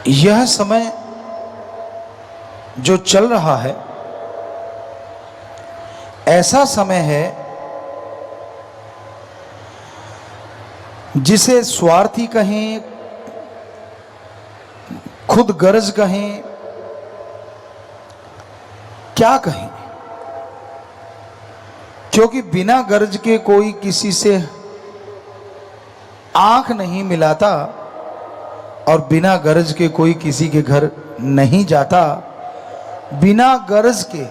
यह समय जो चल रहा है ऐसा समय है जिसे स्वार्थी कहें, खुद गर्ज कहें, क्या कहें, क्योंकि बिना गर्ज के कोई किसी से आंख नहीं मिलाता और बिना गरज के कोई किसी के घर नहीं जाता। बिना गरज के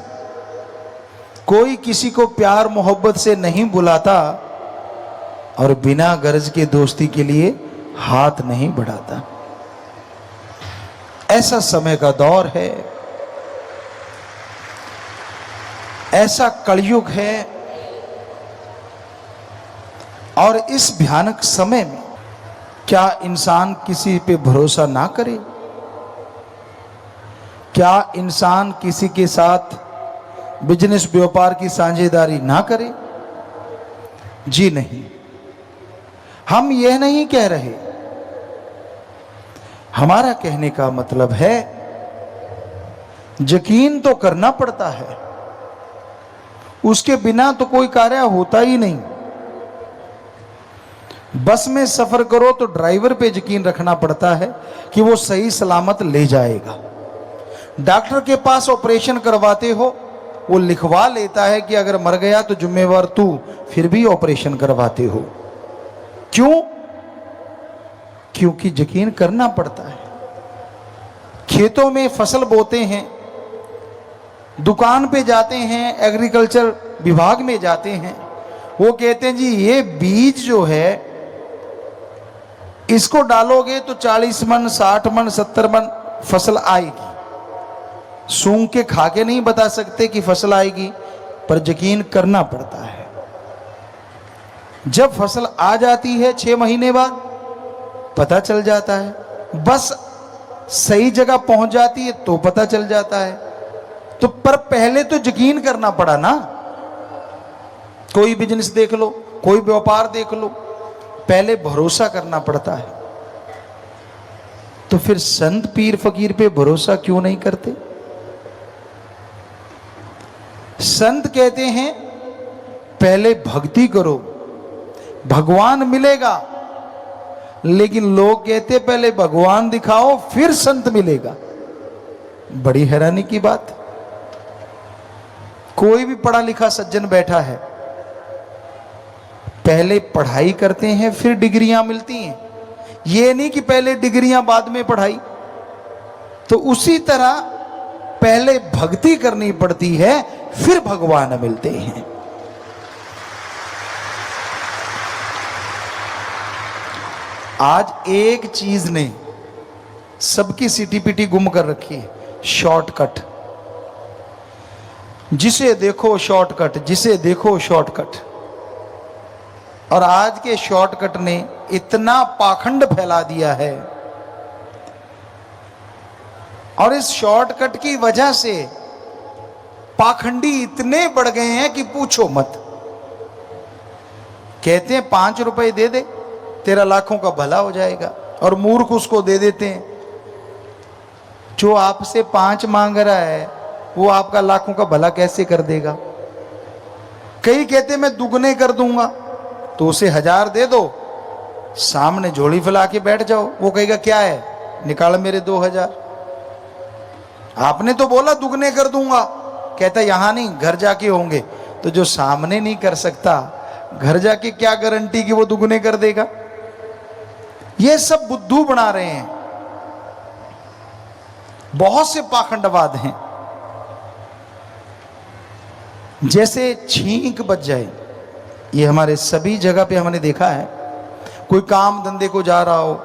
कोई किसी को प्यार मोहब्बत से नहीं बुलाता और बिना गरज के दोस्ती के लिए हाथ नहीं बढ़ाता। ऐसा समय का दौर है, ऐसा कलयुग है। और इस भयानक समय में क्या इंसान किसी पे भरोसा ना करे? क्या इंसान किसी के साथ बिजनेस व्यापार की साझेदारी ना करे? जी नहीं, हम यह नहीं कह रहे। हमारा कहने का मतलब है यकीन तो करना पड़ता है, उसके बिना तो कोई कार्य होता ही नहीं। बस में सफर करो तो ड्राइवर पे यकीन रखना पड़ता है कि वो सही सलामत ले जाएगा। डॉक्टर के पास ऑपरेशन करवाते हो, वो लिखवा लेता है कि अगर मर गया तो जिम्मेवार तू, फिर भी ऑपरेशन करवाते हो। क्यों? क्योंकि यकीन करना पड़ता है। खेतों में फसल बोते हैं, दुकान पे जाते हैं, एग्रीकल्चर विभाग में जाते हैं, वो कहते हैं जी ये बीज जो है इसको डालोगे तो 40 मन, 60 मन, 70 मन फसल आएगी। सूंघ के खा के नहीं बता सकते कि फसल आएगी, पर यकीन करना पड़ता है। जब फसल आ जाती है 6 महीने बाद पता चल जाता है। बस सही जगह पहुंच जाती है तो पता चल जाता है। तो पर पहले तो यकीन करना पड़ा ना। कोई बिजनेस देख लो, कोई व्यापार देख लो, पहले भरोसा करना पड़ता है। तो फिर संत पीर फकीर पे भरोसा क्यों नहीं करते? संत कहते हैं पहले भक्ति करो, भगवान मिलेगा। लेकिन लोग कहते पहले भगवान दिखाओ फिर संत मिलेगा। बड़ी हैरानी की बात। कोई भी पढ़ा लिखा सज्जन बैठा है, पहले पढ़ाई करते हैं फिर डिग्रियां मिलती हैं। ये नहीं कि पहले डिग्रियां बाद में पढ़ाई। तो उसी तरह पहले भक्ति करनी पड़ती है फिर भगवान मिलते हैं। आज एक चीज ने सबकी सीटी-पीटी गुम कर रखी है, शॉर्टकट। जिसे देखो शॉर्टकट, जिसे देखो शॉर्टकट। और आज के शॉर्टकट ने इतना पाखंड फैला दिया है, और इस शॉर्टकट की वजह से पाखंडी इतने बढ़ गए हैं कि पूछो मत। कहते हैं 5 रुपए दे दे तेरा लाखों का भला हो जाएगा, और मूर्ख उसको दे देते हैं। जो आपसे 5 मांग रहा है वो आपका लाखों का भला कैसे कर देगा? कई कहते मैं दुगने कर दूंगा, तो उसे 1000 दे दो, सामने झोली फैला के बैठ जाओ, वो कहेगा क्या है, निकाल मेरे 2000। आपने तो बोला दुगने कर दूंगा, कहता यहां नहीं घर जाके होंगे। तो जो सामने नहीं कर सकता, घर जाके क्या गारंटी कि वो दुगने कर देगा? ये सब बुद्धू बना रहे हैं। बहुत से पाखंडवाद हैं। जैसे छींक बच जाए, ये हमारे सभी जगह पे हमने देखा है। कोई काम धंधे को जा रहा हो,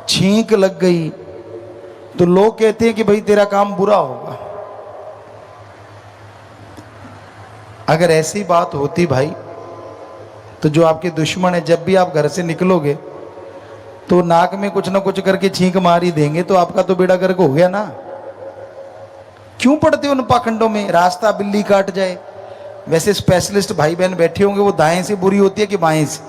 छींक लग गई तो लोग कहते हैं कि भाई तेरा काम बुरा होगा। अगर ऐसी बात होती भाई, तो जो आपके दुश्मन है, जब भी आप घर से निकलोगे तो नाक में कुछ ना कुछ करके छींक मार ही देंगे, तो आपका तो बेड़ा गर्क हो गया ना। क्यों पड़ते हो उन पाखंडों में? रास्ता बिल्ली काट जाए। वैसे स्पेशलिस्ट भाई बहन बैठे होंगे, वो दाएं से बुरी होती है कि बाएं से?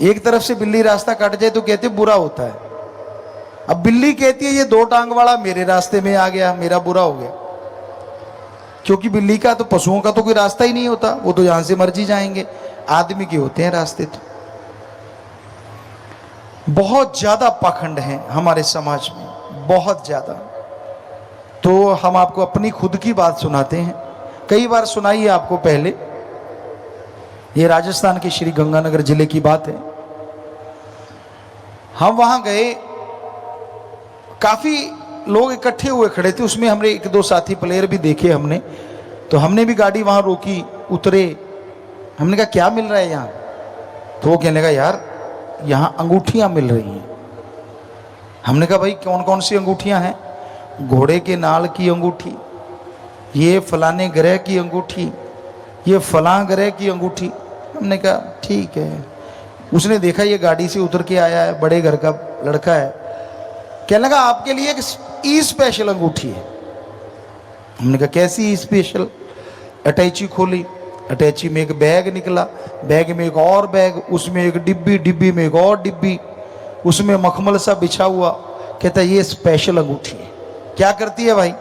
एक तरफ से बिल्ली रास्ता काट जाए तो कहते बुरा होता है, अब बिल्ली कहती है ये 2 टांग वाला मेरे रास्ते में आ गया, मेरा बुरा हो गया, क्योंकि बिल्ली का तो, पशुओं का तो कोई रास्ता ही नहीं होता, वो तो जहां से मर्जी जाएंगे। आदमी के होते हैं रास्ते। तो बहुत ज्यादा पाखंड है हमारे समाज में, बहुत ज्यादा। तो हम आपको अपनी खुद की बात सुनाते हैं, कई बार सुनाई है आपको पहले। ये राजस्थान के श्री गंगानगर जिले की बात है। हम वहां गए, काफी लोग इकट्ठे हुए खड़े थे, उसमें हमने 1-2 साथी प्लेयर भी देखे हमने। तो हमने भी गाड़ी वहां रोकी, उतरे, हमने कहा क्या मिल रहा है यहाँ? तो वो कहने लगा यार यहाँ अंगूठियां मिल रही हैं। हमने कहा भाई कौन कौन सी अंगूठियां हैं? घोड़े के नाल की अंगूठी, ये फलाने ग्रह की अंगूठी, ये फलां ग्रह की अंगूठी। हमने कहा ठीक है। उसने देखा ये गाड़ी से उतर के आया है, बड़े घर का लड़का है, कहने लगा आपके लिए एक ई स्पेशल अंगूठी है। हमने कहा कैसी ई स्पेशल? अटैची खोली, अटैची में एक बैग निकला, बैग में एक और बैग, उसमें एक डिब्बी, डिब्बी में एक और डिब्बी, उसमें मखमल सा बिछा हुआ। कहता ये स्पेशल अंगूठी है। क्या करती है भाई?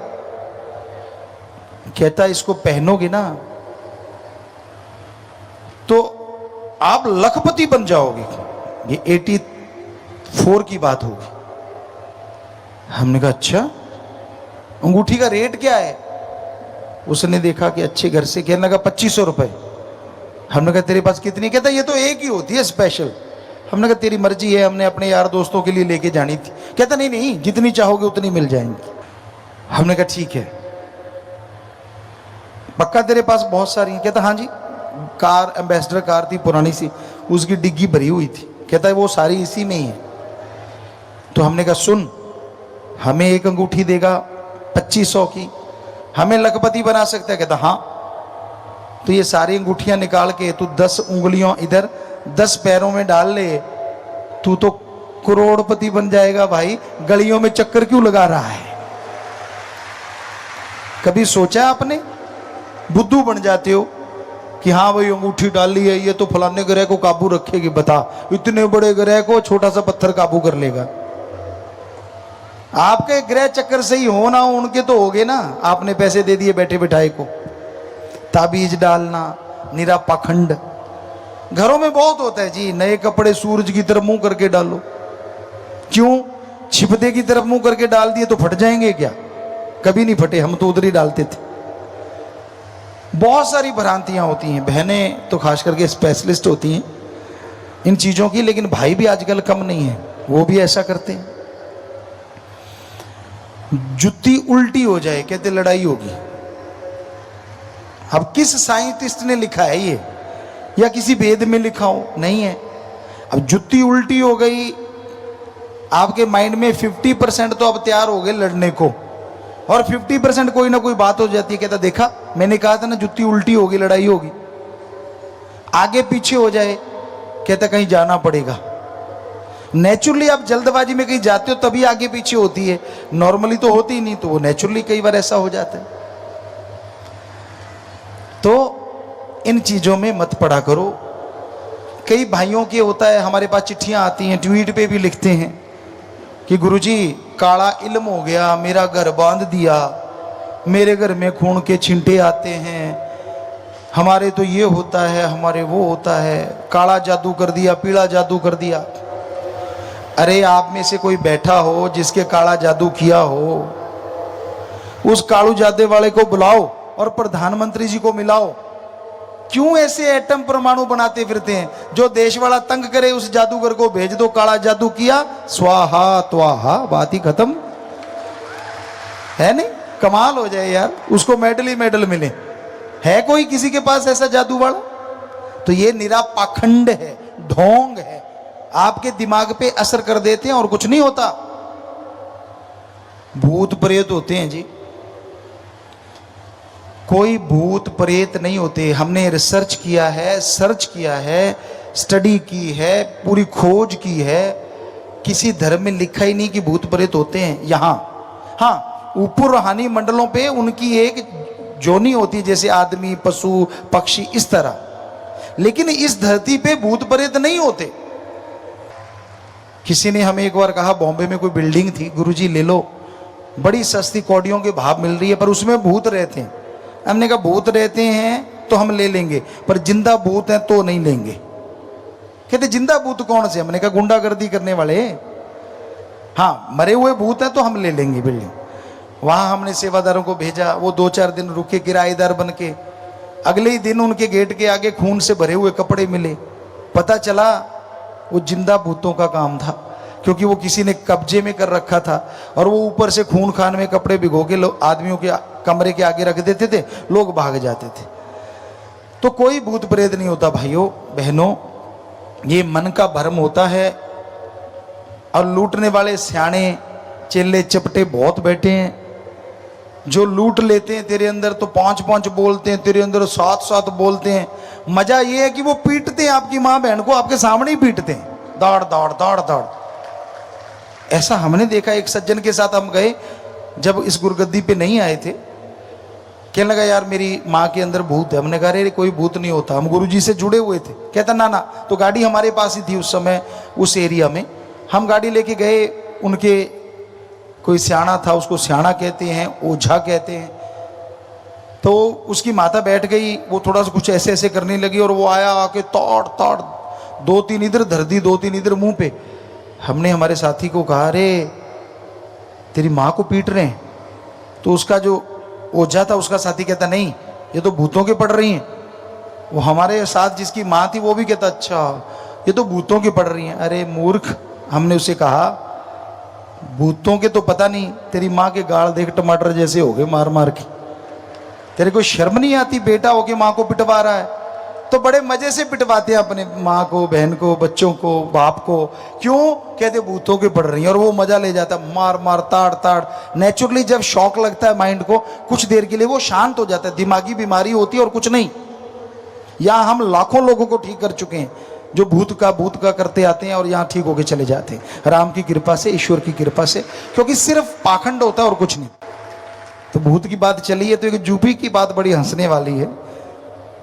कहता इसको पहनोगे ना तो आप लखपति बन जाओगे। ये 84 की बात होगी। हमने कहा अच्छा, अंगूठी का रेट क्या है? उसने देखा कि अच्छे घर से, कहने लगा 2500 रुपए। हमने कहा तेरे पास कितनी? कहता ये तो एक ही होती है स्पेशल। हमने कहा तेरी मर्जी है, हमने अपने यार दोस्तों के लिए लेके जानी थी। कहता नहीं नहीं, जितनी चाहोगे उतनी मिल जाएंगी। हमने कहा ठीक है, पक्का तेरे पास बहुत सारी हैं? कहता हाँ जी, कार एम्बेसडर कार थी पुरानी सी, उसकी डिग्गी भरी हुई थी। कहता है वो सारी इसी में ही है। तो हमने कहा सुन, हमें एक अंगूठी देगा 2500 की, हमें लखपति बना सकता है? कहता हाँ। तो ये सारी अंगूठियां निकाल के तू 10 उंगलियों इधर 10 पैरों में डाल ले, तू तो करोड़पति बन जाएगा भाई। गलियों में चक्कर क्यों लगा रहा है? कभी सोचा आपने? बुद्धू बन जाते हो कि हाँ भाई अंगूठी डाल ली है, ये तो फलाने ग्रह को काबू रखेगी। बता, इतने बड़े ग्रह को छोटा सा पत्थर काबू कर लेगा। आपके ग्रह चक्कर से ही हो ना हो, उनके तो हो गए ना। आपने पैसे दे दिए बैठे बिठाए को। ताबीज डालना, निरा पाखंड। घरों में बहुत होता है जी, नए कपड़े सूरज की तरफ मुंह करके डालो। क्यों? छिपदे की तरफ मुंह करके डाल दिए तो फट जाएंगे क्या? कभी नहीं फटे, हम तो उधर ही डालते थे। बहुत सारी भ्रांतियां होती हैं। बहनें तो खास करके स्पेशलिस्ट होती हैं इन चीजों की, लेकिन भाई भी आजकल कम नहीं है, वो भी ऐसा करते हैं। जुत्ती उल्टी हो जाए कहते लड़ाई होगी। अब किस साइंटिस्ट ने लिखा है ये, या किसी वेद में लिखा हो? नहीं है। अब जुत्ती उल्टी हो गई, आपके माइंड में 50% तो अब तैयार हो गए लड़ने को, और 50% कोई ना कोई बात हो जाती है। कहता देखा, मैंने कहा था ना जुत्ती उल्टी होगी, लड़ाई होगी। आगे पीछे हो जाए, कहता कहीं जाना पड़ेगा। नेचुरली आप जल्दबाजी में कहीं जाते हो तभी आगे पीछे होती है, नॉर्मली तो होती ही नहीं। तो वो नेचुरली कई बार ऐसा हो जाता है। तो इन चीजों में मत पड़ा करो। कई भाइयों के होता है, हमारे पास चिट्ठियां आती हैं, ट्वीट पे भी लिखते हैं कि गुरुजी काला इल्म हो गया, मेरा घर बांध दिया, मेरे घर में खून के छींटे आते हैं, हमारे तो ये होता है, हमारे वो होता है, काला जादू कर दिया, पीला जादू कर दिया। अरे आप में से कोई बैठा हो जिसके काला जादू किया हो, उस कालू जादे वाले को बुलाओ और प्रधानमंत्री जी को मिलाओ। क्यों ऐसे एटम परमाणु बनाते फिरते हैं? जो देश वाला तंग करे उस जादूगर को भेज दो, काला जादू किया, स्वाहा त्वाहा, बात ही खत्म। है नहीं? कमाल हो जाए यार, उसको मेडल ही मेडल मिले। है कोई किसी के पास ऐसा जादू वाला? तो ये निरा पाखंड है, ढोंग है, आपके दिमाग पे असर कर देते हैं और कुछ नहीं होता। भूत प्रेत होते हैं जी, कोई भूत प्रेत नहीं होते। हमने रिसर्च किया है, सर्च किया है, स्टडी की है, पूरी खोज की है। किसी धर्म में लिखा ही नहीं कि भूत प्रेत होते हैं। यहाँ हाँ, ऊपर रूहानी मंडलों पे उनकी एक जोनी होती है, जैसे आदमी, पशु, पक्षी, इस तरह। लेकिन इस धरती पे भूत प्रेत नहीं होते। किसी ने हमें एक बार कहा, बॉम्बे में कोई बिल्डिंग थी, गुरुजी ले लो, बड़ी सस्ती कौड़ियों के भाव मिल रही है, पर उसमें भूत रहते हैं। हमने कहा भूत रहते हैं तो हम ले लेंगे, पर जिंदा भूत हैं तो नहीं लेंगे। कहते जिंदा भूत कौन से? हमने कहा गुंडागर्दी करने वाले। हाँ, मरे हुए भूत हैं तो हम ले लेंगे बिल्डिंग। वहां हमने सेवादारों को भेजा, वो 2-4 दिन रुके किराएदार बन के। अगले ही दिन उनके गेट के आगे खून से भरे हुए कपड़े मिले। पता चला वो जिंदा भूतों का काम था, क्योंकि वो किसी ने कब्जे में कर रखा था और वो ऊपर से खून खान में कपड़े भिगो के आदमियों के कमरे के आगे रख देते थे, लोग भाग जाते थे। तो कोई भूत प्रेत नहीं होता भाइयों बहनों, ये मन का भ्रम होता है। और लूटने वाले सियाने चेले चपटे बहुत बैठे हैं, जो लूट लेते हैं तेरे अंदर तो 5-5 बोलते हैं, तेरे अंदर 7-7 बोलते हैं। मजा ये है कि वो पीटते हैं आपकी माँ बहन को, आपके सामने ही पीटते हैं, दौड़ दौड़ दौड़ दौड़। ऐसा हमने देखा। एक सज्जन के साथ हम गए, जब इस गुरगद्दी पे नहीं आए थे, कहने लगा यार मेरी माँ के अंदर भूत है। हमने कहा अरे कोई भूत नहीं होता, हम गुरुजी से जुड़े हुए थे। कहता ना ना। तो गाड़ी हमारे पास ही थी उस समय, उस एरिया में। हम गाड़ी लेके गए, उनके कोई सियाना था, उसको सियाना कहते हैं, ओझा कहते हैं। तो उसकी माता बैठ गई, वो थोड़ा सा कुछ ऐसे ऐसे करने लगी और वो आया, आके तोड़ तोड़ 2-3 इधर धर दी, 2-3 इधर मुंह पे। हमने हमारे साथी को कहा अरे तेरी माँ को पीट रहे हैं। तो उसका जो ओझा था, उसका साथी कहता नहीं ये तो भूतों के पड़ रही हैं। वो हमारे साथ जिसकी माँ थी वो भी कहता अच्छा ये तो भूतों की पड़ रही हैं। अरे मूर्ख, हमने उसे कहा भूतों के तो पता नहीं, तेरी माँ के गाल देख टमाटर जैसे हो गए मार मार के। तेरे को शर्म नहीं आती? बेटा होके माँ को पिटवा रहा है। तो बड़े मजे से पिटवाते हैं अपने माँ को, बहन को, बच्चों को, बाप को। क्यों? कहते भूतों के पड़ रही है, और वो मजा ले जाता है, मार मार ताड़ ताड़। नेचुरली जब शौक लगता है माइंड को, कुछ देर के लिए वो शांत हो जाता है। दिमागी बीमारी होती है और कुछ नहीं। यहाँ हम लाखों लोगों को ठीक कर चुके हैं जो भूत का करते आते हैं और यहाँ ठीक होके चले जाते हैं, राम की कृपा से, ईश्वर की कृपा से। क्योंकि सिर्फ पाखंड होता है और कुछ नहीं। तो भूत की बात चली है तो एक यूपी की बात बड़ी हंसने वाली है,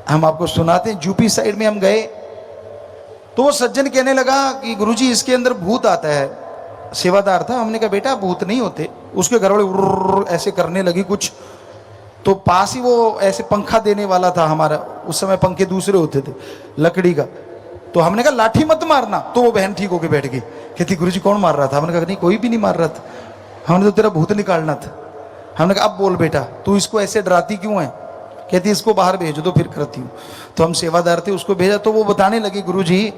हम आपको सुनाते हैं। यूपी साइड में हम गए तो वो सज्जन कहने लगा कि गुरुजी इसके अंदर भूत आता है। सेवादार था। हमने कहा बेटा भूत नहीं होते। उसके घर वाले ऐसे करने लगी कुछ, तो पास ही वो ऐसे पंखा देने वाला था हमारा, उस समय पंखे दूसरे होते थे लकड़ी का। तो हमने कहा लाठी मत मारना। तो वो बहन ठीक होके बैठ गई, कहती गुरुजी कौन मार रहा था? हमने कहा नहीं कोई भी नहीं मार रहा था, हमने तो तेरा भूत निकालना था। हमने कहा अब बोल बेटा तू इसको ऐसे डराती क्यों है? कहती इसको बाहर भेज दो फिर करती हूँ। तो हम सेवादार थे, उसको भेजा। तो वो बताने लगी गुरुजी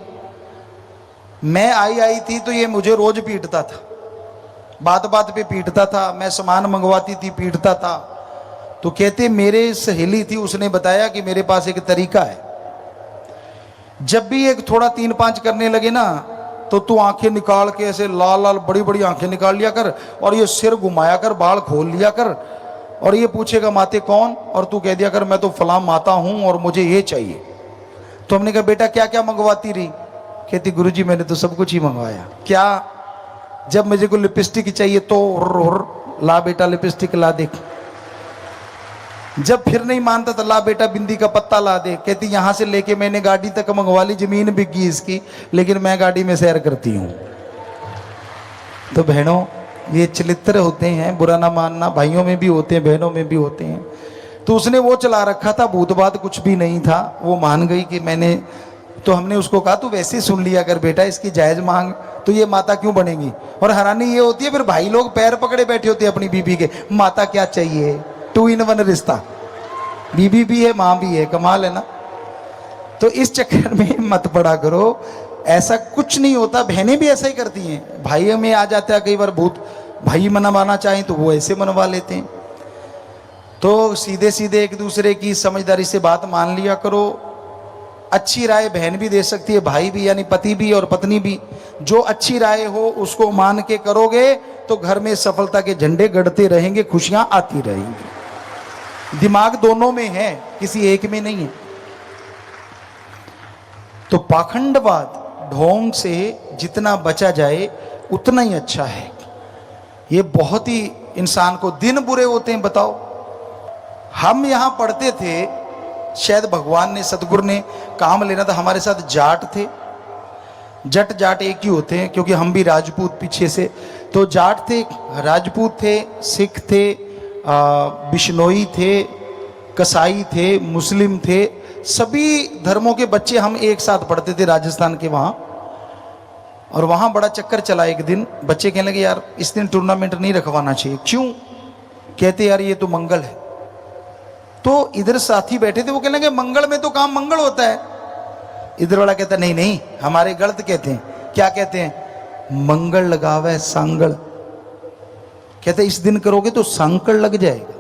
मैं आई थी तो ये मुझे रोज पीटता था, बात बात पे पीटता था, मैं सामान मंगवाती थी पीटता था। तो कहते मेरे सहेली थी, उसने बताया कि मेरे पास एक तरीका है, जब भी एक थोड़ा 3-5 करने लगे ना तो तू आंखें निकाल के ऐसे लाल लाल बड़ी बड़ी आंखें निकाल लिया कर और ये सिर घुमाया कर, बाल खोल लिया कर और ये पूछेगा माते कौन, और तू कह दिया कर मैं तो फलां माता हूं और मुझे ये चाहिए। तो हमने कहा बेटा क्या क्या मंगवाती रही? कहती गुरुजी मैंने तो सब कुछ ही मंगवाया। क्या? जब मुझे को लिपस्टिक चाहिए तो ला बेटा लिपस्टिक ला दे। जब फिर नहीं मानता तो ला बेटा बिंदी का पत्ता ला दे। कहती यहां से लेके मैंने गाड़ी तक मंगवा ली, जमीन बिक गई इसकी, लेकिन मैं गाड़ी में सैर करती हूं। तो बहनों ये चरित्र होते हैं, बुरा ना मानना, भाइयों में भी होते हैं बहनों में भी होते हैं। तो उसने वो चला रखा था, भूतबात कुछ भी नहीं था। वो मान गई कि मैंने, तो हमने उसको कहा तू वैसे सुन लिया कर बेटा, इसकी जायज मांग, तो ये माता क्यों बनेगी। और हैरानी ये होती है फिर भाई लोग पैर पकड़े बैठे होते हैं अपनी बीबी के, माता क्या चाहिए, 2 in 1 रिश्ता, बीबी भी है माँ भी है, कमाल है ना। तो इस चक्कर में मत पड़ा करो, ऐसा कुछ नहीं होता। बहनें भी ऐसा ही करती हैं, भाइयों में आ जाता है कई बार भूत, भाई मनवाना चाहें तो वो ऐसे मनवा लेते हैं। तो सीधे सीधे एक दूसरे की समझदारी से बात मान लिया करो। अच्छी राय बहन भी दे सकती है, भाई भी, यानी पति भी और पत्नी भी। जो अच्छी राय हो उसको मान के करोगे तो घर में सफलता के झंडे गड़ते रहेंगे, खुशियां आती रहेंगी। दिमाग दोनों में है, किसी एक में नहीं है। तो पाखंडवाद, ढोंग से जितना बचा जाए उतना ही अच्छा है। ये बहुत ही इंसान को दिन बुरे होते हैं। बताओ, हम यहां पढ़ते थे, शायद भगवान ने, सतगुरु ने काम लेना था, हमारे साथ जाट थे। जट जाट एक ही होते हैं, क्योंकि हम भी राजपूत पीछे से। तो जाट थे, राजपूत थे, सिख थे, बिश्नोई थे, कसाई थे, मुस्लिम थे, सभी धर्मों के बच्चे हम एक साथ पढ़ते थे राजस्थान के वहाँ। और वहाँ बड़ा चक्कर चला। एक दिन बच्चे कहने लगे यार इस दिन टूर्नामेंट नहीं रखवाना चाहिए। क्यों? कहते यार ये तो मंगल है। तो इधर साथी बैठे थे, वो कहने लगे मंगल में तो काम मंगल होता है। इधर वाला कहता नहीं नहीं, हमारे गलत कहते हैं। क्या कहते हैं? मंगल लगावे सांगल। कहते इस दिन करोगे तो सांकल लग जाएगा।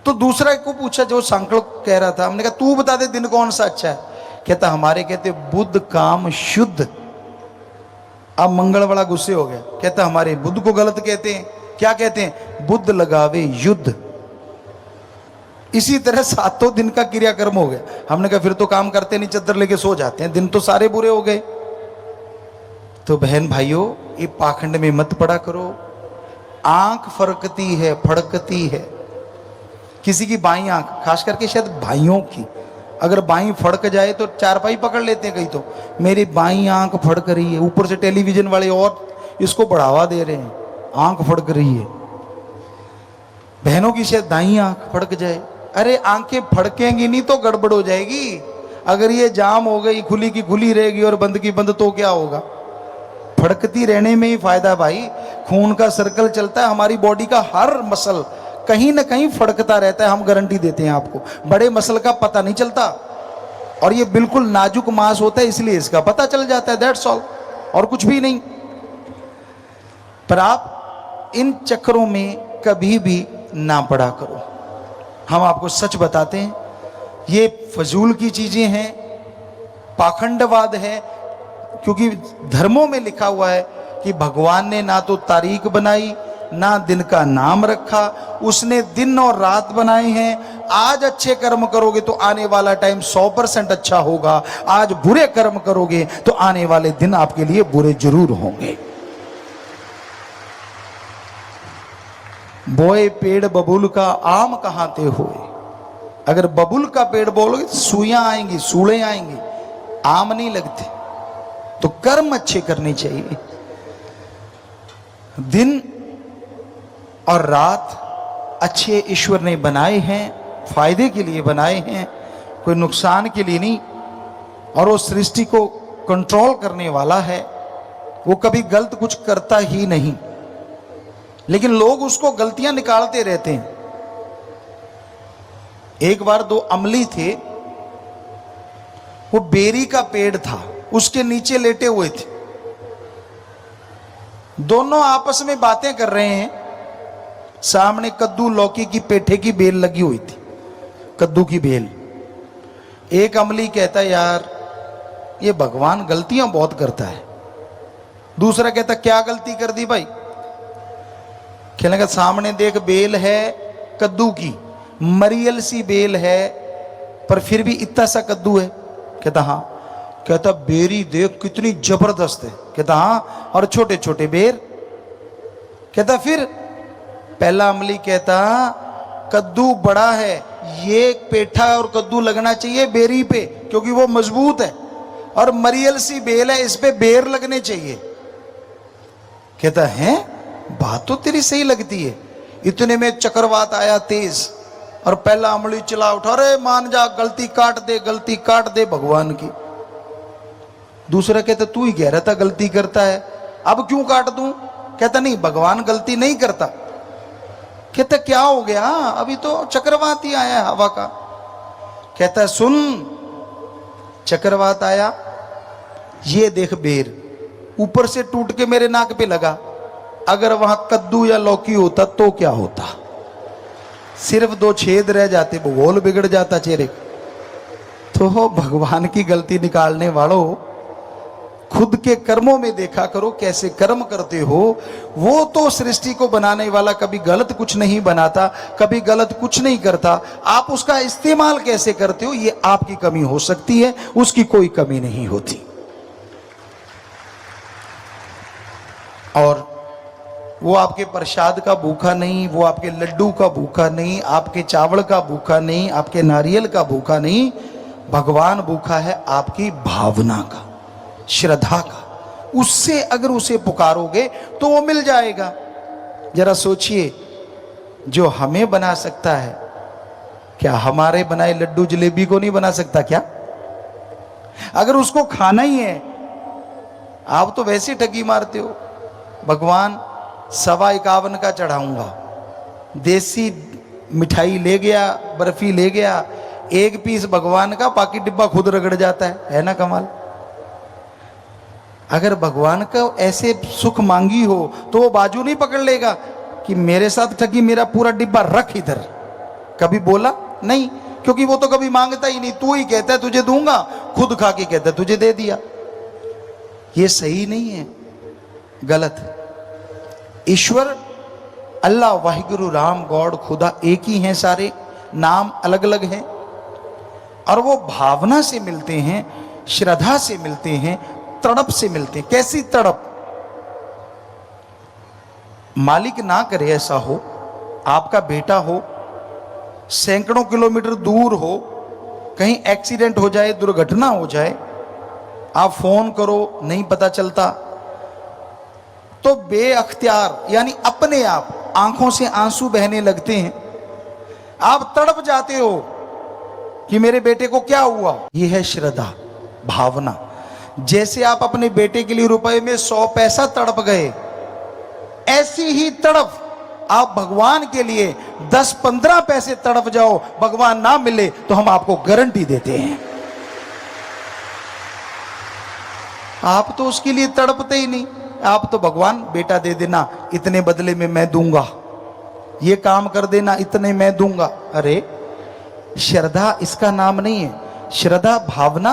तो दूसरा को पूछा जो सांकल कह रहा था, हमने कहा तू बता दे दिन कौन सा अच्छा है। कहता हमारे कहते बुध काम शुद्ध। अब मंगल वाला गुस्से हो गया, कहता हमारे बुध को गलत कहते हैं। क्या कहते हैं? बुध लगावे युद्ध। इसी तरह सातों दिन का क्रियाकर्म हो गया। हमने कहा फिर तो काम करते नहीं, चद्दर लेके सो जाते हैं, दिन तो सारे बुरे हो गए। तो बहन भाइयों ये पाखंड में मत पड़ा करो। आंख फरकती है, फड़कती है। किसी की बाईं आंख, खास करके शायद भाइयों की, अगर बाईं फड़क जाए तो चारपाई पकड़ लेते हैं कई। तो मेरी बाईं आंख फड़क रही है, ऊपर से टेलीविजन वाले और इसको बढ़ावा दे रहे हैं, आंख फड़क रही है। बहनों की शायद दाईं आंख फड़क जाए। अरे आंखें फड़केंगी नहीं तो गड़बड़ हो जाएगी। अगर ये जाम हो गई, खुली की खुली रहेगी और बंद की बंद, तो क्या होगा? फड़कती रहने में ही फायदा भाई। खून का सर्कल चलता है, हमारी बॉडी का हर मसल कहीं ना कहीं फड़कता रहता है। हम गारंटी देते हैं आपको। बड़े मसल का पता नहीं चलता, और ये बिल्कुल नाजुक मांस होता है, इसलिए इसका पता चल जाता है, दैट्स ऑल, और कुछ भी नहीं। पर आप इन चक्करों में कभी भी ना पड़ा करो। हम आपको सच बताते हैं, ये फजूल की चीजें हैं, पाखंडवाद है। क्योंकि धर्मों में लिखा हुआ है कि भगवान ने ना तो तारीख बनाई, ना दिन का नाम रखा, उसने दिन और रात बनाए हैं। आज अच्छे कर्म करोगे तो आने वाला टाइम 100% अच्छा होगा। आज बुरे कर्म करोगे तो आने वाले दिन आपके लिए बुरे जरूर होंगे। बोए पेड़ बबुल का आम कहां ते होए। अगर बबुल का पेड़ बोलोगे तो सुइयां आएंगी, सूड़े आएंगी, आम नहीं लगते। तो कर्म अच्छे करने चाहिए। दिन और रात अच्छे ईश्वर ने बनाए हैं, फायदे के लिए बनाए हैं, कोई नुकसान के लिए नहीं। और वो सृष्टि को कंट्रोल करने वाला है, वो कभी गलत कुछ करता ही नहीं। लेकिन लोग उसको गलतियां निकालते रहते हैं। एक बार दो अमली थे, वो बेरी का पेड़ था, उसके नीचे लेटे हुए थे। दोनों आपस में बातें कर रहे हैं। सामने कद्दू लौकी की पेठे की बेल लगी हुई थी, कद्दू की बेल। एक अमली कहता यार ये भगवान गलतियां बहुत करता है। दूसरा कहता क्या गलती कर दी भाई? कहने का सामने देख बेल है कद्दू की, मरियल सी बेल है, पर फिर भी इतना सा कद्दू है। कहता हाँ। कहता बेरी देख कितनी जबरदस्त है। कहता हाँ, और छोटे छोटे बेर। कहता फिर? पहला अमली कहता कद्दू बड़ा है, ये पेठा और कद्दू लगना चाहिए बेरी पे क्योंकि वो मजबूत है, और मरियल सी बेल है, इस पे बेर लगने चाहिए। कहता है बात तो तेरी सही लगती है। इतने में चक्रवात आया तेज, और पहला अमली चिल्ला उठा, अरे मान जा, गलती काट दे, गलती काट दे भगवान की। दूसरा कहता तू ही कह रहा था गलती करता है, अब क्यों काट दूं? कहता नहीं भगवान गलती नहीं करता। कहता क्या हो गया? अभी तो चक्रवात ही आया हवा का। कहता सुन, चक्रवात आया, ये देख बेर ऊपर से टूट के मेरे नाक पे लगा। अगर वहां कद्दू या लौकी होता तो क्या होता? सिर्फ 2 छेद रह जाते, भूगोल बिगड़ जाता चेहरे। तो भगवान की गलती निकालने वालों, खुद के कर्मों में देखा करो कैसे कर्म करते हो। वो तो सृष्टि को बनाने वाला कभी गलत कुछ नहीं बनाता, कभी गलत कुछ नहीं करता। आप उसका इस्तेमाल कैसे करते हो ये आपकी कमी हो सकती है, उसकी कोई कमी नहीं होती। और वो आपके प्रसाद का भूखा नहीं, वो आपके लड्डू का भूखा नहीं, आपके चावल का भूखा नहीं, आपके नारियल का भूखा नहीं। भगवान भूखा है आपकी भावना का। श्रद्धा का। उससे अगर उसे पुकारोगे तो वो मिल जाएगा। जरा सोचिए, जो हमें बना सकता है, क्या हमारे बनाए लड्डू जलेबी को नहीं बना सकता क्या? अगर उसको खाना ही है, आप तो वैसे ठगी मारते हो। भगवान 51 का चढ़ाऊंगा, देसी मिठाई ले गया, बर्फी ले गया, एक पीस भगवान का, बाकी डिब्बा खुद रगड़ जाता है ना कमाल। अगर भगवान का ऐसे सुख मांगी हो तो वो बाजू नहीं पकड़ लेगा कि मेरे साथ ठगी, मेरा पूरा डिब्बा रख इधर। कभी बोला नहीं, क्योंकि वो तो कभी मांगता ही नहीं। तू ही कहता है तुझे दूंगा, खुद खा के कहता है तुझे दे दिया। ये सही नहीं है, गलत। ईश्वर अल्लाह, वाहिगुरु, राम, गॉड, खुदा एक ही हैं, सारे नाम अलग अलग हैं, और वो भावना से मिलते हैं, श्रद्धा से मिलते हैं, तड़प से मिलते हैं। कैसी तड़प? मालिक ना करे ऐसा हो, आपका बेटा हो, सैकड़ों किलोमीटर दूर हो, कहीं एक्सीडेंट हो जाए, दुर्घटना हो जाए, आप फोन करो, नहीं पता चलता, तो बेअख्तियार यानी अपने आप आंखों से आंसू बहने लगते हैं। आप तड़प जाते हो कि मेरे बेटे को क्या हुआ। यह है श्रद्धा, भावना। जैसे आप अपने बेटे के लिए रुपए में 100 पैसा तड़प गए, ऐसी ही तड़प आप भगवान के लिए 10-15 पैसे तड़प जाओ, भगवान ना मिले तो हम आपको गारंटी देते हैं, आप तो उसके लिए तड़पते ही नहीं। आप तो भगवान बेटा दे देना, इतने बदले में मैं दूंगा, ये काम कर देना, इतने मैं दूंगा। अरे श्रद्धा इसका नाम नहीं है। श्रद्धा भावना,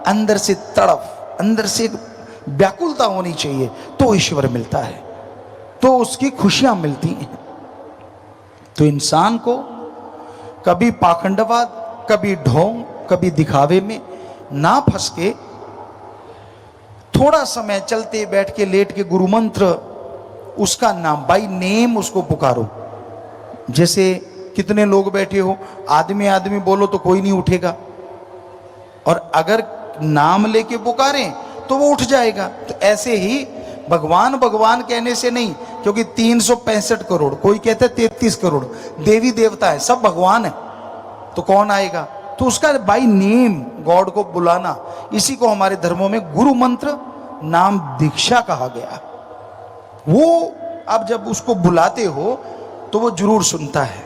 अंदर से तड़प, अंदर से व्याकुलता होनी चाहिए, तो ईश्वर मिलता है, तो उसकी खुशियां मिलती हैं। तो इंसान को कभी पाखंडवाद, कभी ढोंग, कभी दिखावे में ना फंस के, थोड़ा समय चलते बैठ के लेट के गुरु मंत्र, उसका नाम बाई नेम उसको पुकारो। जैसे कितने लोग बैठे हो, आदमी आदमी बोलो तो कोई नहीं उठेगा, और अगर नाम लेके पुकारें तो वो उठ जाएगा। तो ऐसे ही भगवान भगवान कहने से नहीं, क्योंकि 365 करोड़, कोई कहता है 33 करोड़ देवी देवता है, सब भगवान है, तो कौन आएगा? तो उसका बाई नेम गॉड को बुलाना, इसी को हमारे धर्मों में गुरु मंत्र, नाम दीक्षा कहा गया। वो अब जब उसको बुलाते हो तो वो जरूर सुनता है।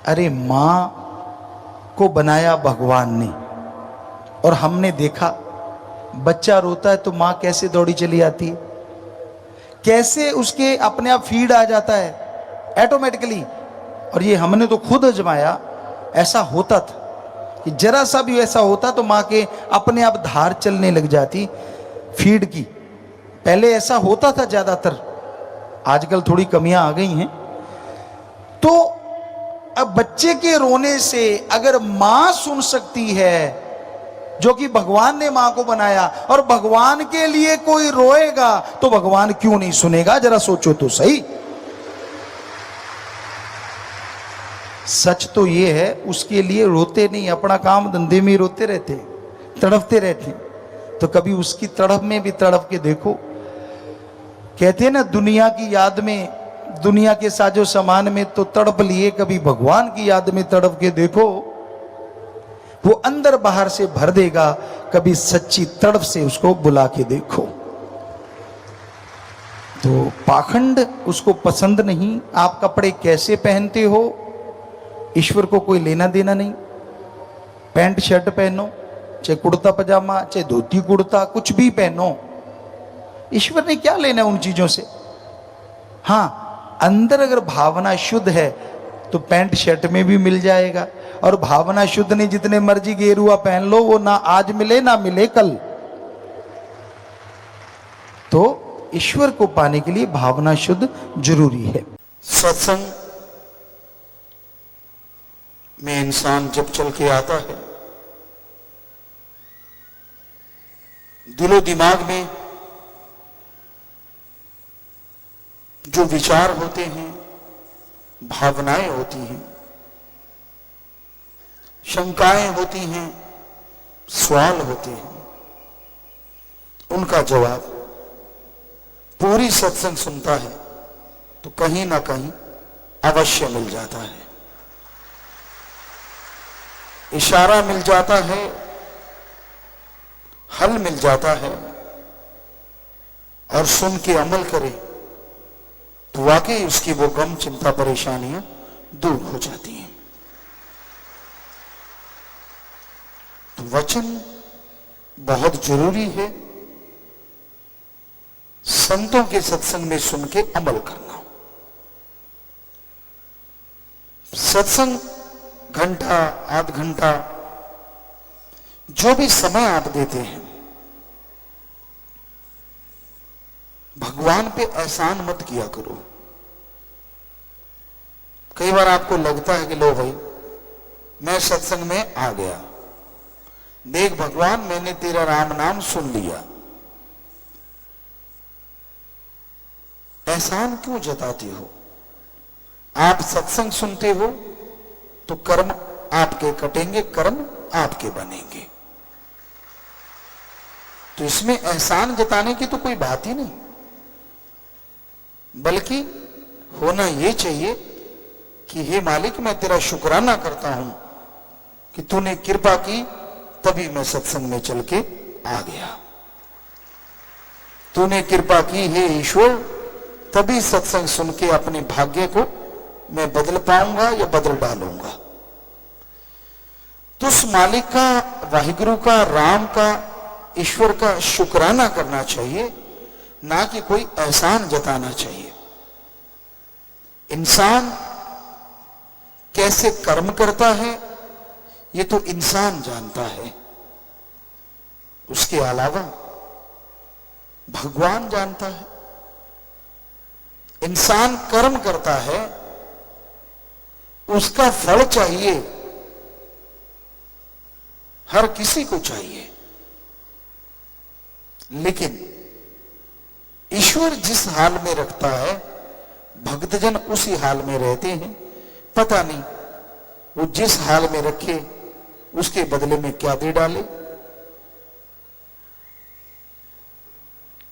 अरे मां को बनाया भगवान ने, और हमने देखा बच्चा रोता है तो मां कैसे दौड़ी चली आती है, कैसे उसके अपने आप फीड आ जाता है ऑटोमेटिकली। और ये हमने तो खुद आजमाया, ऐसा होता था कि जरा सा भी ऐसा होता तो मां के अपने आप धार चलने लग जाती फीड की। पहले ऐसा होता था ज्यादातर, आजकल थोड़ी कमियां आ गई हैं। तो अब बच्चे के रोने से अगर मां सुन सकती है, जो कि भगवान ने मां को बनाया, और भगवान के लिए कोई रोएगा तो भगवान क्यों नहीं सुनेगा? जरा सोचो तो सही। सच तो ये है, उसके लिए रोते नहीं, अपना काम धंधे में रोते रहते, तड़पते रहते। तो कभी उसकी तड़प में भी तड़प के देखो। कहते हैं ना, दुनिया की याद में, दुनिया के साजो सामान में तो तड़प लिए, कभी भगवान की याद में तड़प के देखो, वो अंदर बाहर से भर देगा। कभी सच्ची तड़प से उसको बुला के देखो। तो पाखंड उसको पसंद नहीं। आप कपड़े कैसे पहनते हो, ईश्वर को कोई लेना देना नहीं। पैंट शर्ट पहनो, चाहे कुर्ता पजामा, चाहे धोती कुर्ता, कुछ भी पहनो, ईश्वर ने क्या लेना उन चीजों से। हाँ, अंदर अगर भावना शुद्ध है तो पैंट शर्ट में भी मिल जाएगा, और भावना शुद्ध नहीं, जितने मर्जी गेरुआ पहन लो, वो ना आज मिले ना मिले कल। तो ईश्वर को पाने के लिए भावना शुद्ध जरूरी है। सत्संग में इंसान जब चल के आता है, दिलो दिमाग में जो विचार होते हैं, भावनाएं होती हैं, शंकाएं होती हैं, सवाल होते हैं, उनका जवाब पूरी सत्संग सुनता है तो कहीं ना कहीं अवश्य मिल जाता है, इशारा मिल जाता है, हल मिल जाता है, और सुन के अमल करे तो वाकई उसकी वो गम चिंता परेशानियां दूर हो जाती हैं। तो वचन बहुत जरूरी है, संतों के सत्संग में सुन के अमल करना। सत्संग घंटा आध घंटा जो भी समय आप देते हैं, भगवान पे एहसान मत किया करो। कई बार आपको लगता है कि लो भाई मैं सत्संग में आ गया, देख भगवान मैंने तेरा राम नाम सुन लिया, एहसान क्यों जताते हो? आप सत्संग सुनते हो तो कर्म आपके कटेंगे, कर्म आपके बनेंगे, तो इसमें एहसान जताने की तो कोई बात ही नहीं, बल्कि होना यह चाहिए कि हे मालिक मैं तेरा शुक्राना करता हूं कि तूने कृपा की तभी मैं सत्संग में चल के आ गया, तूने कृपा की हे ईश्वर तभी सत्संग सुन के अपने भाग्य को मैं बदल पाऊंगा या बदल डालूंगा। तो उस मालिक का, वाहिगुरु का, राम का, ईश्वर का शुक्राना करना चाहिए, ना कि कोई एहसान जताना चाहिए। इंसान कैसे कर्म करता है ये तो इंसान जानता है, उसके अलावा भगवान जानता है। इंसान कर्म करता है, उसका फल चाहिए, हर किसी को चाहिए, लेकिन ईश्वर जिस हाल में रखता है भक्तजन उसी हाल में रहते हैं। पता नहीं वो जिस हाल में रखे उसके बदले में क्या दे डाले,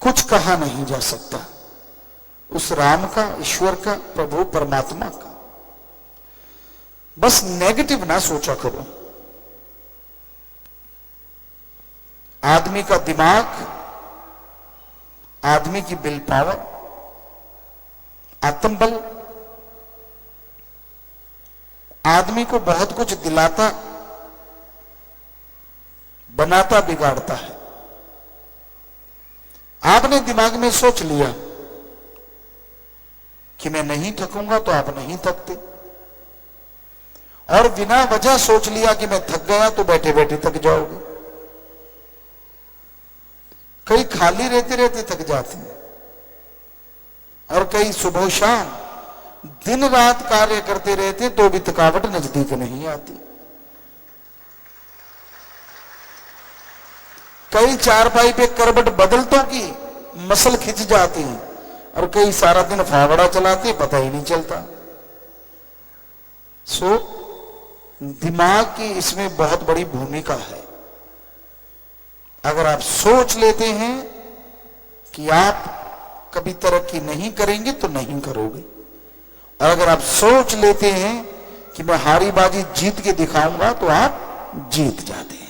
कुछ कहा नहीं जा सकता उस राम का, ईश्वर का, प्रभु परमात्मा का। बस नेगेटिव ना सोचा करो। आदमी का दिमाग, आदमी की विल पावर, आत्मबल आदमी को बहुत कुछ दिलाता, बनाता, बिगाड़ता है। आपने दिमाग में सोच लिया कि मैं नहीं थकूंगा तो आप नहीं थकते, और बिना वजह सोच लिया कि मैं थक गया तो बैठे बैठे थक जाओगे। कई खाली रहते रहते थक जाते हैं, और कई सुबह शाम दिन रात कार्य करते रहते तो भी थकावट नजदीक नहीं आती। कई चारपाई पे करवट बदलतों की मसल खिंच जाती हैं, और कई सारा दिन फावड़ा चलाते पता ही नहीं चलता। सो दिमाग की इसमें बहुत बड़ी भूमिका है। अगर आप सोच लेते हैं कि आप कभी तरक्की नहीं करेंगे तो नहीं करोगे, और अगर आप सोच लेते हैं कि मैं हारी बाजी जीत के दिखाऊंगा तो आप जीत जाते हैं।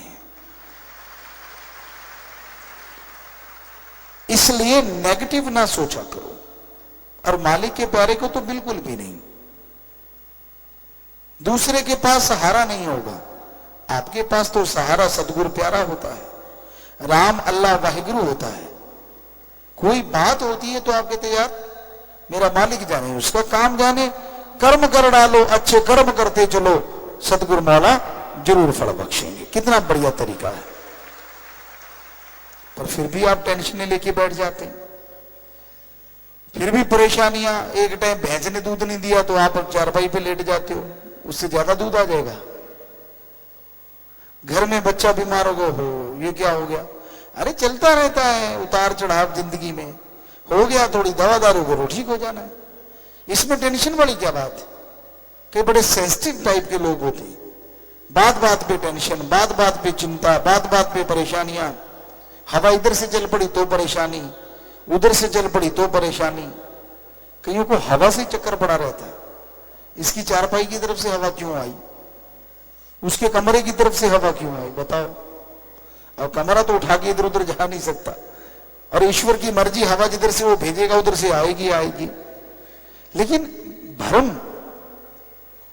इसलिए नेगेटिव ना सोचा करो, और मालिक के प्यारे को तो बिल्कुल भी नहीं। दूसरे के पास सहारा नहीं होगा, आपके पास तो सहारा सदगुरु प्यारा होता है, राम, अल्लाह, वाहिगुरु होता है। कोई बात होती है तो आप कहते यार मेरा मालिक जाने, उसका काम जाने, कर्म कर डालो, अच्छे कर्म करते चलो, सतगुरु मौला जरूर फल बख्शेंगे। कितना बढ़िया तरीका है। पर फिर भी आप टेंशन लेके बैठ जाते हैं, फिर भी परेशानियां। एक टाइम भैंस ने दूध नहीं दिया तो आप चारपाई पे लेट जाते हो, उससे ज्यादा दूध आ जाएगा। घर में बच्चा बीमार हो गया, हो ये क्या हो गया? अरे चलता रहता है उतार चढ़ाव जिंदगी में, हो गया थोड़ी दवा दारू करो ठीक हो जाना है। इसमें टेंशन वाली क्या बात है? कई बड़े सेंसिटिव टाइप के लोग होते हैं, बात बात पे टेंशन, बात बात पे चिंता, बात बात पे परेशानियां, हवा इधर से चल पड़ी तो परेशानी, उधर से चल पड़ी तो परेशानी। कईयों को हवा से चक्कर पड़ा रहता है, इसकी चारपाई की तरफ से हवा क्यों आई, उसके कमरे की तरफ से हवा क्यों आई, बताओ। और कमरा तो उठा के इधर उधर जा नहीं सकता, और ईश्वर की मर्जी, हवा जिधर से वो भेजेगा उधर से आएगी आएगी। लेकिन भ्रम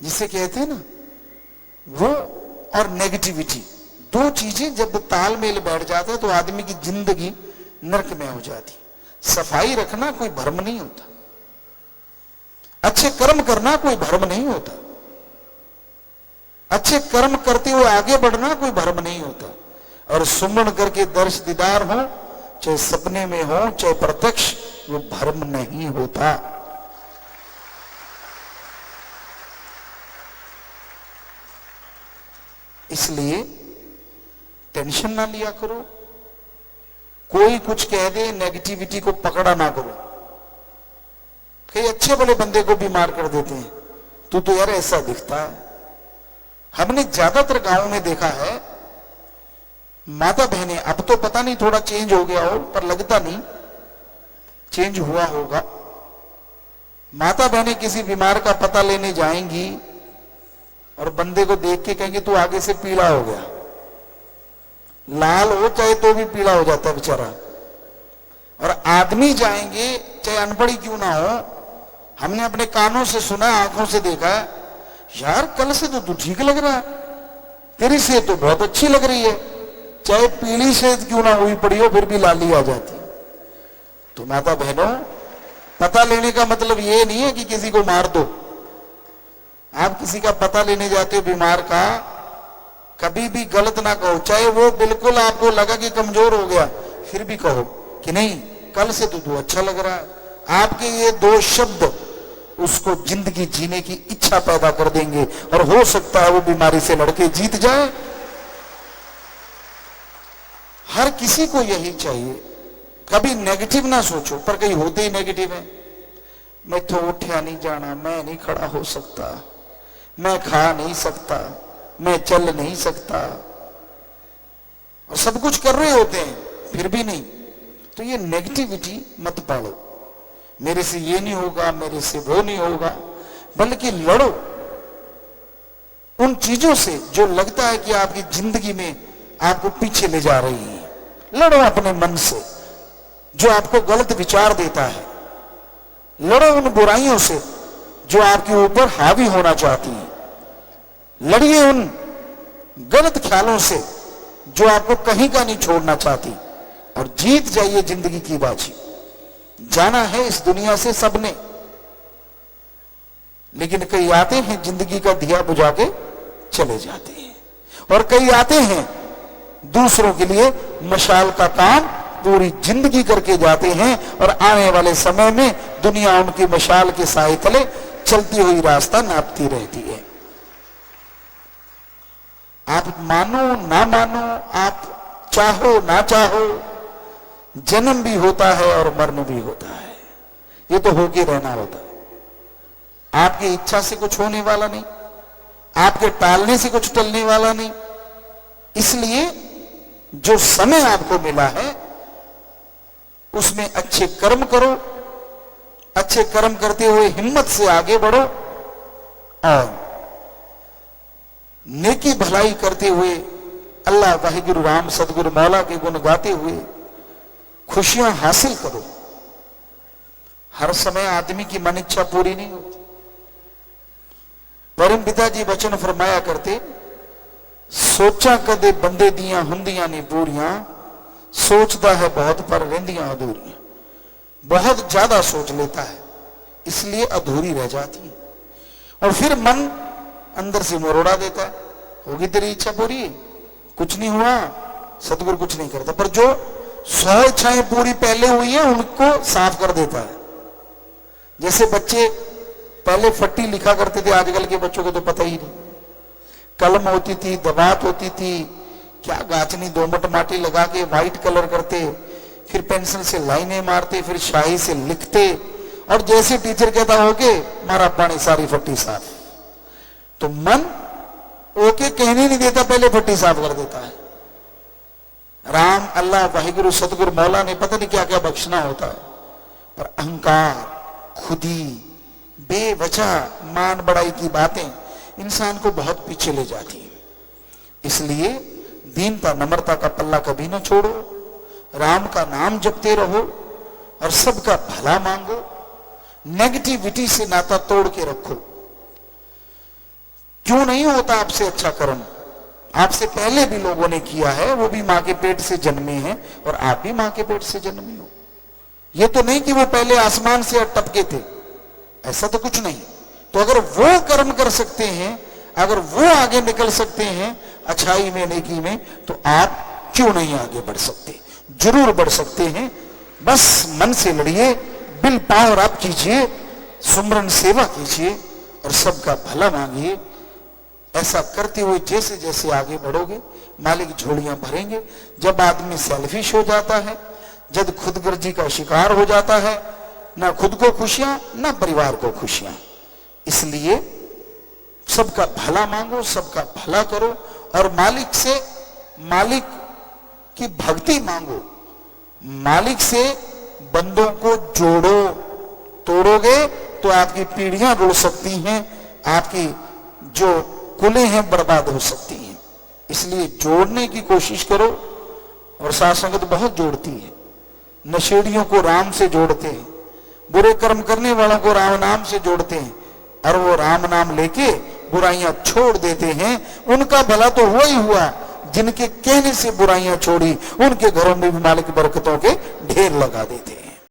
जिसे कहते हैं ना, वो और नेगेटिविटी, दो चीजें जब तालमेल बैठ जाता है तो आदमी की जिंदगी नरक में हो जाती। सफाई रखना कोई भ्रम नहीं होता, अच्छे कर्म करना कोई भ्रम नहीं होता, अच्छे कर्म करते हुए आगे बढ़ना कोई भ्रम नहीं होता। और सुमरण करके दर्श दीदार हो, चाहे सपने में हो चाहे प्रत्यक्ष, वो भ्रम नहीं होता। इसलिए टेंशन ना लिया करो, कोई कुछ कह दे नेगेटिविटी को पकड़ा ना करो। कई अच्छे बड़े बंदे को बीमार कर देते हैं, तू तो यार ऐसा दिखता है। हमने ज्यादातर गांवों में देखा है, माता बहनें, अब तो पता नहीं थोड़ा चेंज हो गया हो, पर लगता नहीं चेंज हुआ होगा। माता बहनें किसी बीमार का पता लेने जाएंगी और बंदे को देख के कहेंगे तू आगे से पीला हो गया, लाल हो चाहे तो भी पीला हो जाता है बेचारा। और आदमी जाएंगे चाहे अनपढ़ी क्यों ना हो, हमने अपने कानों से सुना, आंखों से देखा, यार कल से तो तू ठीक लग रहा है, तेरी सेहत तो बहुत अच्छी लग रही है, चाहे पीली सेहत क्यों ना हुई पड़ी हो फिर भी लाली आ जाती। तो माता बहनों, पता लेने का मतलब ये नहीं है कि किसी को मार दो। आप किसी का पता लेने जाते हो बीमार का, कभी भी गलत ना कहो, चाहे वो बिल्कुल आपको लगा कि कमजोर हो गया, फिर भी कहो कि नहीं कल से तो तू अच्छा लग रहा है। आपके ये दो शब्द उसको जिंदगी जीने की इच्छा पैदा कर देंगे, और हो सकता है वो बीमारी से लड़के जीत जाए। हर किसी को यही चाहिए, कभी नेगेटिव ना सोचो, पर कहीं होते ही नेगेटिव है। मैं तो उठा नहीं जाना, मैं नहीं खड़ा हो सकता, मैं खा नहीं सकता, मैं चल नहीं सकता, और सब कुछ कर रहे होते हैं फिर भी नहीं। तो ये नेगेटिविटी मत पालो, मेरे से ये नहीं होगा, मेरे से वो नहीं होगा, बल्कि लड़ो उन चीजों से जो लगता है कि आपकी जिंदगी में आपको पीछे ले जा रही है। लड़ो अपने मन से जो आपको गलत विचार देता है, लड़ो उन बुराइयों से जो आपके ऊपर हावी होना चाहती है, लड़िए उन गलत ख्यालों से जो आपको कहीं का नहीं छोड़ना चाहती, और जीत जाइए जिंदगी की बाजी। जाना है इस दुनिया से सबने, लेकिन कई आते हैं जिंदगी का दिया बुझा के चले जाते हैं, और कई आते हैं दूसरों के लिए मशाल का काम पूरी जिंदगी करके जाते हैं, और आने वाले समय में दुनिया उनकी मशाल के साए तले चलती हुई रास्ता नापती रहती है। आप मानो ना मानो, आप चाहो ना चाहो, जन्म भी होता है और मरण भी होता है, ये तो होके रहना होता है। आपकी इच्छा से कुछ होने वाला नहीं, आपके टालने से कुछ टलने वाला नहीं। इसलिए जो समय आपको मिला है उसमें अच्छे कर्म करो, अच्छे कर्म करते हुए हिम्मत से आगे बढ़ो, और नेकी भलाई करते हुए अल्लाह वाहिगुरु राम सतगुरु मौला के गुण गाते हुए खुशियां हासिल करो। हर समय आदमी की मन इच्छा पूरी नहीं होती। परम पिताजी वचन फरमाया करते, सोचा कदे बंदे दियां हुंदियां नहीं पूरियां, सोचता है बहुत पर रहंदियां अधूरियां। बहुत ज्यादा सोच लेता है इसलिए अधूरी रह जाती है, और फिर मन अंदर से मरोड़ा देता है, होगी तेरी इच्छा पूरी, कुछ नहीं हुआ, सतगुरु कुछ नहीं करता। पर जो 100 इच्छाएं पूरी पहले हुई है उनको साफ कर देता है। जैसे बच्चे पहले फट्टी लिखा करते थे, आजकल के बच्चों को तो पता ही नहीं। कलम होती थी, दवात होती थी, क्या गाचनी दोमट माटी लगा के व्हाइट कलर करते, फिर पेंसिल से लाइनें मारते, फिर शाही से लिखते, और जैसे टीचर कहता होके मारा पानी सारी फट्टी साफ। तो मन ओके कहने नहीं देता, पहले फट्टी साफ कर देता है। राम, अल्लाह, वाहिगुरु, सतगुरु, मौला ने पता नहीं क्या क्या बख्शना होता है, पर अहंकार, खुदी, बेवजह मान बढ़ाई की बातें इंसान को बहुत पीछे ले जाती हैं। इसलिए दीनता, नम्रता का पल्ला कभी ना छोड़ो, राम का नाम जपते रहो और सबका भला मांगो, नेगेटिविटी से नाता तोड़ के रखो। क्यों नहीं होता आपसे अच्छा कर्म? आपसे पहले भी लोगों ने किया है, वो भी मां के पेट से जन्मे हैं और आप भी मां के पेट से जन्मे हो। ये तो नहीं कि वो पहले आसमान से टपके थे, ऐसा तो कुछ नहीं। तो अगर वो कर्म कर सकते हैं, अगर वो आगे निकल सकते हैं अच्छाई में, नेकी में, तो आप क्यों नहीं आगे बढ़ सकते? जरूर बढ़ सकते हैं। बस मन से लड़िए, बिल पावर आप कीजिए, सुमरन सेवा कीजिए और सबका भला मांगिए। ऐसा करते हुए जैसे जैसे आगे बढ़ोगे, मालिक झोलियां भरेंगे। जब आदमी सेल्फिश हो जाता है, जब खुदगर्जी का शिकार हो जाता है, ना खुद को खुशियां ना परिवार को खुशियां। इसलिए सबका भला मांगो, सबका भला करो और मालिक से, मालिक की भक्ति मांगो, मालिक से बंदों को जोड़ो। तोड़ोगे तो आपकी पीढ़ियां रुड़ सकती हैं, आपकी जो कुलें हैं बर्बाद हो सकती हैं। इसलिए जोड़ने की कोशिश करो। और साथ संगत बहुत जोड़ती है। नशेड़ियों को राम से जोड़ते हैं, बुरे कर्म करने वालों को राम नाम से जोड़ते हैं और वो राम नाम लेके बुराइयां छोड़ देते हैं। उनका भला तो हुआ ही हुआ, जिनके कहने से बुराइयां छोड़ी उनके घरों में भी मालिक बरकतों के ढेर लगा देते हैं।